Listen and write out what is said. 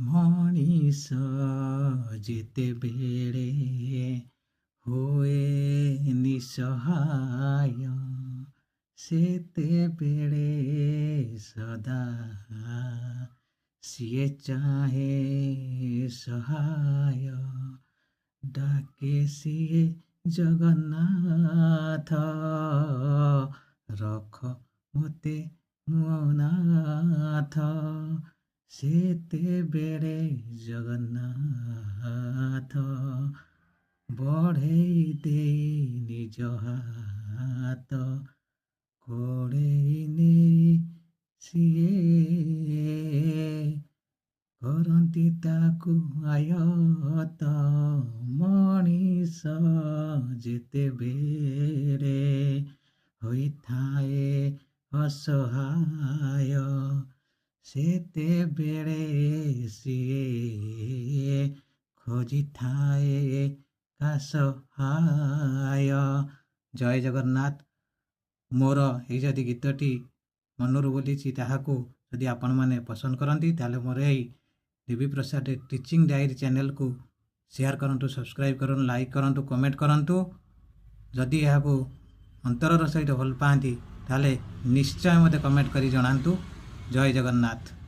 ମଣିଷ ଯେତେବେଳେ ହୁଏ ନିଃସହାୟ, ସେତେବେଳେ ସଦା ସିଏ ଚାହେଁ ସହାୟ। ଡାକେ ସିଏ ଜଗନ୍ନାଥ, ରଖ ମୋତେ ମୋ ନାଥ। ସେତେବେଳେ ଜଗନ୍ନାଥ ବଢ଼େଇ ଦେଇ ନିଜ ହାତ, କୋଡ଼େଇ ନେଇ ସିଏ କରନ୍ତି ତାକୁ ଆୟତ। ମଣିଷ ଯେତେବେଳେ ହୋଇଥାଏ ଅସହାୟ, ସେତେବେଳେ ସିଏ ଖୋଜିଥାଏ ସହାୟ। ଜୟ ଜଗନ୍ନାଥ। ମୋର ଏଇ ଯଦି ଗୀତଟି ମନରୁ ବୋଲିଛି, ତାହାକୁ ଯଦି ଆପଣମାନେ ପସନ୍ଦ କରନ୍ତି ତାହେଲେ ମୋର ଏଇ ଦେବୀ ପ୍ରସାଦ ଟିଚିଂ ଡାଏରୀ ଚ୍ୟାନେଲକୁ ସେୟାର କରନ୍ତୁ, ସବସ୍କ୍ରାଇବ୍ କରନ୍ତୁ, ଲାଇକ୍ କରନ୍ତୁ, କମେଣ୍ଟ କରନ୍ତୁ। ଯଦି ଏହାକୁ ଅନ୍ତରର ସହିତ ଭଲ ପାଆନ୍ତି ତାହେଲେ ନିଶ୍ଚୟ ମୋତେ କମେଣ୍ଟ କରି ଜଣାନ୍ତୁ। ଜୟ ଜଗନ୍ନାଥ।